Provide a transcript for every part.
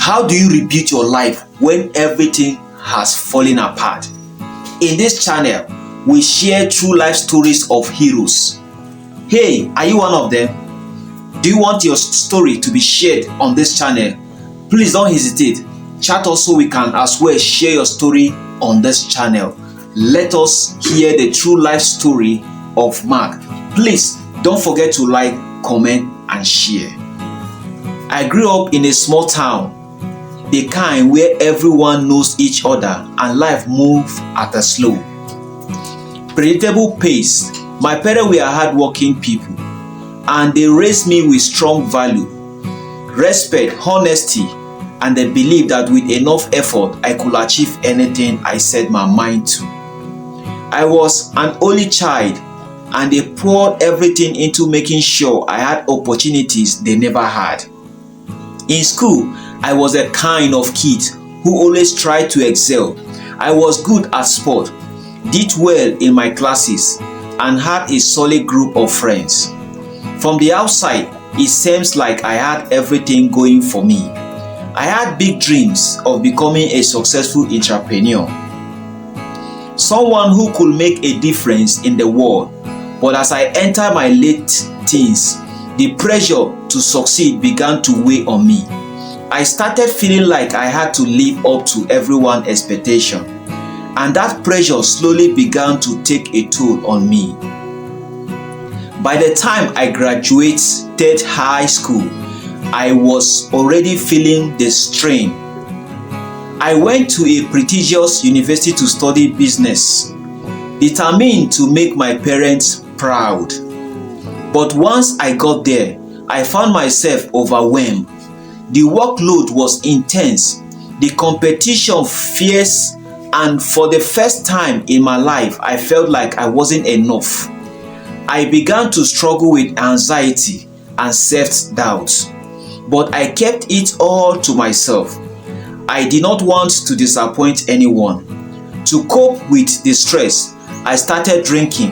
How do you rebuild your life when everything has fallen apart? In this channel, we share true life stories of heroes. Hey, are you one of them? Do you want your story to be shared on this channel? Please don't hesitate. Chat us so we can as well share your story on this channel. Let us hear the true life story of Mark. Please don't forget to like, comment, and share. I grew up in a small town, the kind where everyone knows each other and life moves at a slow, predictable pace. My parents were hardworking people and they raised me with strong value, respect, honesty, and the belief that with enough effort I could achieve anything I set my mind to. I was an only child and they poured everything into making sure I had opportunities they never had. In school, I was a kind of kid who always tried to excel. I was good at sport, did well in my classes, and had a solid group of friends. From the outside, it seems like I had everything going for me. I had big dreams of becoming a successful entrepreneur, someone who could make a difference in the world. But as I entered my late teens, the pressure to succeed began to weigh on me. I started feeling like I had to live up to everyone's expectation, and that pressure slowly began to take a toll on me. By the time I graduated high school, I was already feeling the strain. I went to a prestigious university to study business, determined to make my parents proud. But once I got there, I found myself overwhelmed. The workload was intense, the competition fierce, and for the first time in my life, I felt like I wasn't enough. I began to struggle with anxiety and self-doubt, but I kept it all to myself. I did not want to disappoint anyone. To cope with the stress, I started drinking.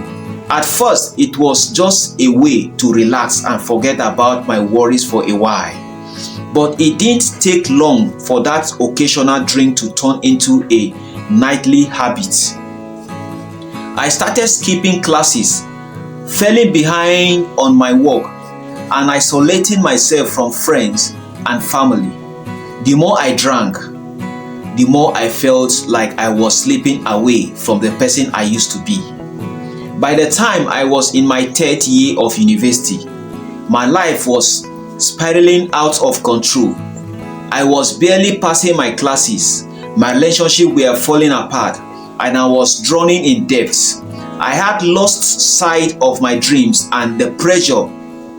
At first, it was just a way to relax and forget about my worries for a while. But it didn't take long for that occasional drink to turn into a nightly habit. I started skipping classes, falling behind on my work, and isolating myself from friends and family. The more I drank, the more I felt like I was slipping away from the person I used to be. By the time I was in my third year of university, my life was spiraling out of control. I was barely passing my classes, my relationships were falling apart, and I was drowning in debt. I had lost sight of my dreams, and the pressure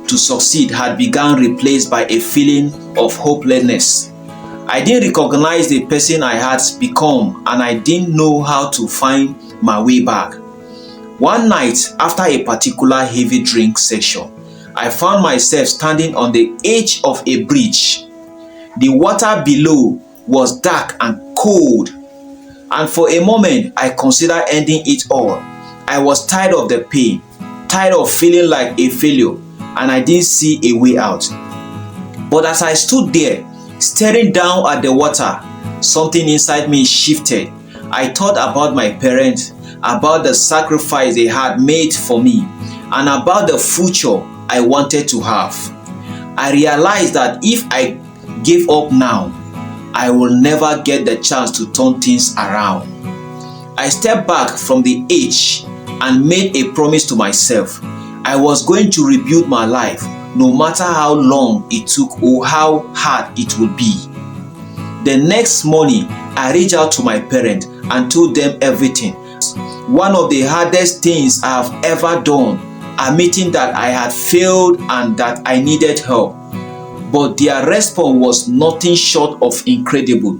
to succeed had begun replaced by a feeling of hopelessness. I didn't recognize the person I had become, and I didn't know how to find my way back. One night, after a particular heavy drink session, I found myself standing on the edge of a bridge. The water below was dark and cold, and for a moment I considered ending it all. I was tired of the pain, tired of feeling like a failure, and I didn't see a way out. But as I stood there, staring down at the water, something inside me shifted. I thought about my parents, about the sacrifice they had made for me, and about the future I wanted to have. I realized that if I gave up now, I will never get the chance to turn things around. I stepped back from the edge and made a promise to myself. I was going to rebuild my life, no matter how long it took or how hard it would be. The next morning, I reached out to my parents and told them everything. One of the hardest things I have ever done, admitting that I had failed and that I needed help. But their response was nothing short of incredible.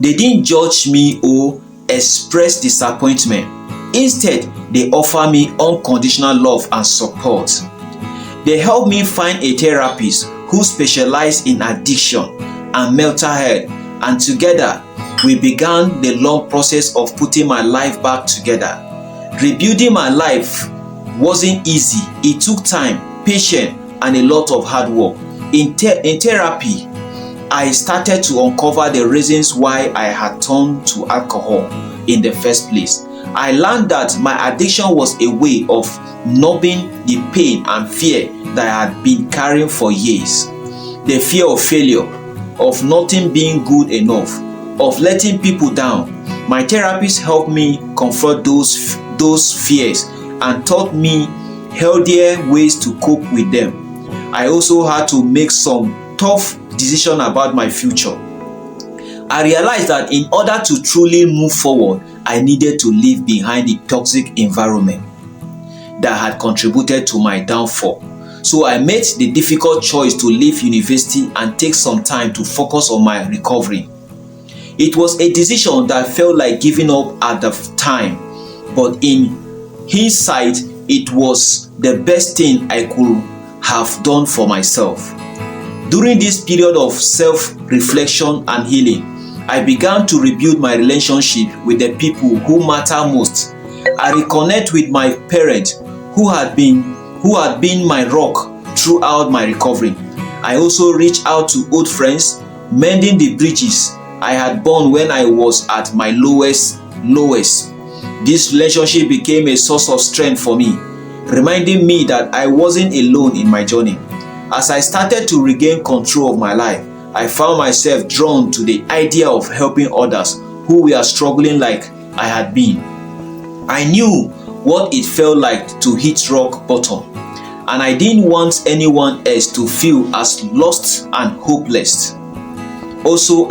They didn't judge me or express disappointment. Instead, they offered me unconditional love and support. They helped me find a therapist who specialized in addiction and mental health, and together we began the long process of putting my life back together. Rebuilding my life wasn't easy. It took time, patience, and a lot of hard work. In therapy, I started to uncover the reasons why I had turned to alcohol in the first place. I learned that my addiction was a way of numbing the pain and fear that I had been carrying for years. The fear of failure, of nothing being good enough, of letting people down. My therapist helped me confront those fears and taught me healthier ways to cope with them. I also had to make some tough decisions about my future. I realized that in order to truly move forward, I needed to leave behind the toxic environment that had contributed to my downfall. So I made the difficult choice to leave university and take some time to focus on my recovery. It was a decision that felt like giving up at the time, but in hindsight, it was the best thing I could have done for myself. During this period of self-reflection and healing, I began to rebuild my relationship with the people who matter most. I reconnect with my parents who had been my rock throughout my recovery. I also reached out to old friends, mending the bridges I had burned when I was at my lowest. This relationship became a source of strength for me, reminding me that I wasn't alone in my journey. As I started to regain control of my life, I found myself drawn to the idea of helping others who were struggling like I had been. I knew what it felt like to hit rock bottom, and I didn't want anyone else to feel as lost and hopeless. Also,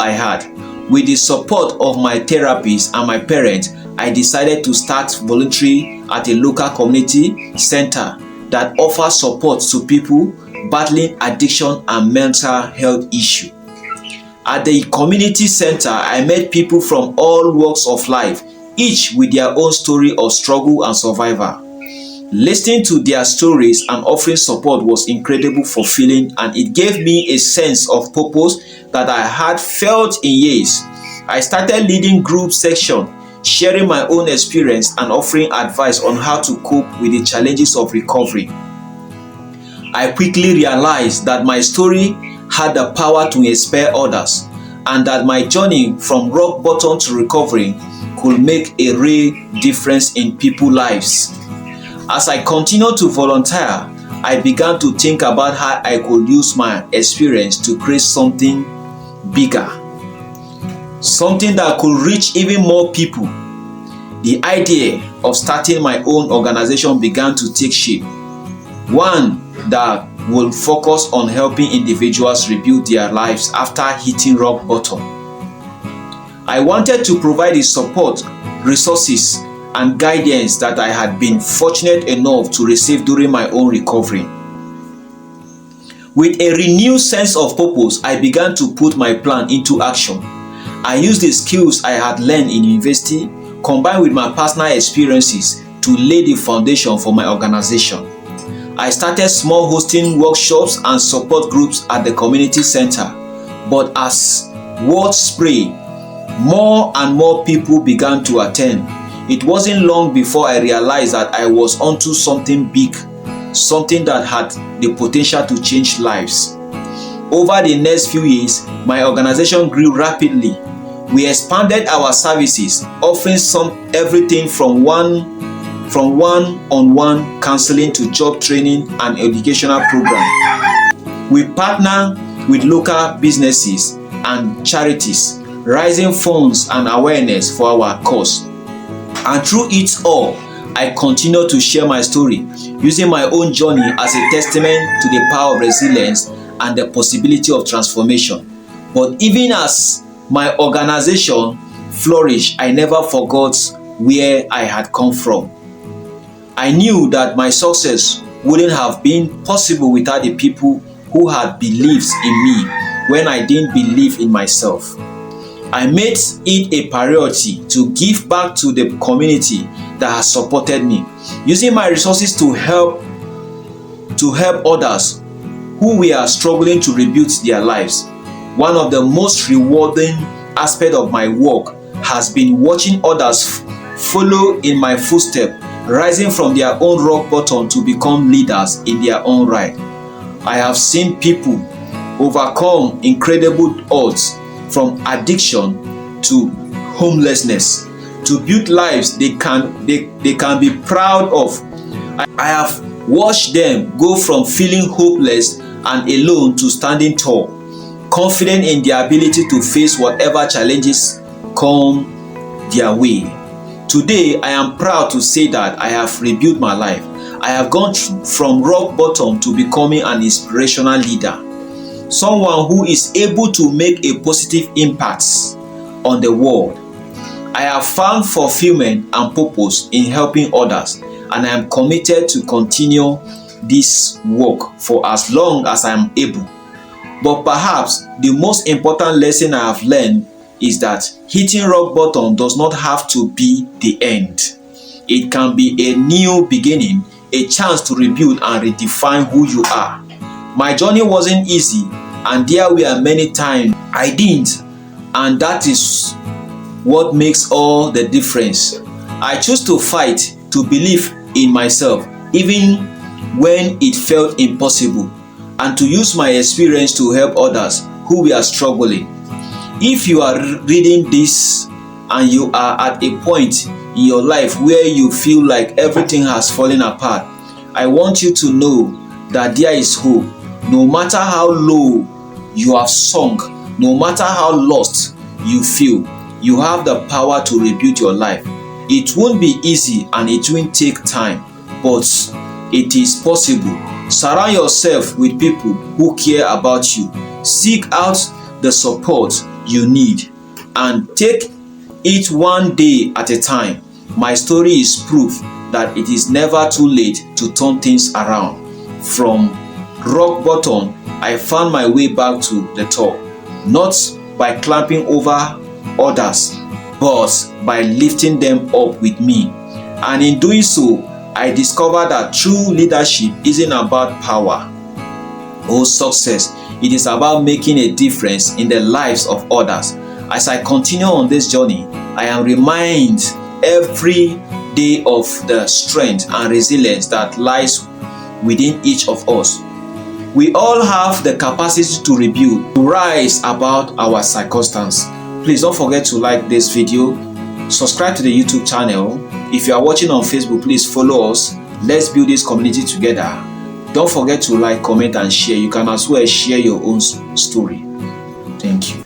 with the support of my therapist and my parents, I decided to start volunteering at a local community center that offers support to people battling addiction and mental health issues. At the community center, I met people from all walks of life, each with their own story of struggle and survival. Listening to their stories and offering support was incredibly fulfilling, and it gave me a sense of purpose that I had felt in years. I started leading group sections, sharing my own experience and offering advice on how to cope with the challenges of recovery. I quickly realized that my story had the power to inspire others, and that my journey from rock bottom to recovery could make a real difference in people's lives. As I continued to volunteer, I began to think about how I could use my experience to create something bigger, something that could reach even more people. The idea of starting my own organization began to take shape, one that will focus on helping individuals rebuild their lives after hitting rock bottom. I wanted to provide the support, resources, and guidance that I had been fortunate enough to receive during my own recovery. With a renewed sense of purpose, I began to put my plan into action. I used the skills I had learned in university, combined with my personal experiences, to lay the foundation for my organization. I started small hosting workshops and support groups at the community center, but as word spread, more and more people began to attend. It wasn't long before I realized that I was onto something big, something that had the potential to change lives. Over the next few years, my organization grew rapidly. We expanded our services, offering everything from one-on-one counseling to job training and educational programs. We partner with local businesses and charities, raising funds and awareness for our cause. And through it all, I continue to share my story, using my own journey as a testament to the power of resilience and the possibility of transformation. But even as my organization flourished, I never forgot where I had come from. I knew that my success wouldn't have been possible without the people who had believed in me when I didn't believe in myself. I made it a priority to give back to the community that has supported me, using my resources to help others who were struggling to rebuild their lives. One of the most rewarding aspects of my work has been watching others follow in my footsteps, rising from their own rock bottom to become leaders in their own right. I have seen people overcome incredible odds, from addiction to homelessness, to build lives they can be proud of. I have watched them go from feeling hopeless and alone to standing tall, confident in their ability to face whatever challenges come their way. Today, I am proud to say that I have rebuilt my life. I have gone from rock bottom to becoming an inspirational leader, someone who is able to make a positive impact on the world. I have found fulfillment and purpose in helping others, and I am committed to continue this work for as long as I am able. But perhaps the most important lesson I have learned is that hitting rock bottom does not have to be the end. It can be a new beginning, a chance to rebuild and redefine who you are. My journey wasn't easy, and there were many times I didn't, and that is what makes all the difference. I chose to fight, to believe in myself, even when it felt impossible, and to use my experience to help others who were struggling. If you are reading this and you are at a point in your life where you feel like everything has fallen apart, I want you to know that there is hope. No matter how low you have sunk, no matter how lost you feel, you have the power to rebuild your life. It won't be easy and it won't take time, but it is possible. Surround yourself with people who care about you. Seek out the support you need and take it one day at a time. My story is proof that it is never too late to turn things around. From rock bottom, I found my way back to the top, not by clamping over others, but by lifting them up with me. And in doing so, I discovered that true leadership isn't about power or success. It is about making a difference in the lives of others. As I continue on this journey, I am reminded every day of the strength and resilience that lies within each of us. We all have the capacity to rebuild, to rise above our circumstance. Please don't forget to like this video, subscribe to the YouTube channel. If you are watching on Facebook, please follow us. Let's build this community together. Don't forget to like, comment, and share. You can as well share your own story. Thank you.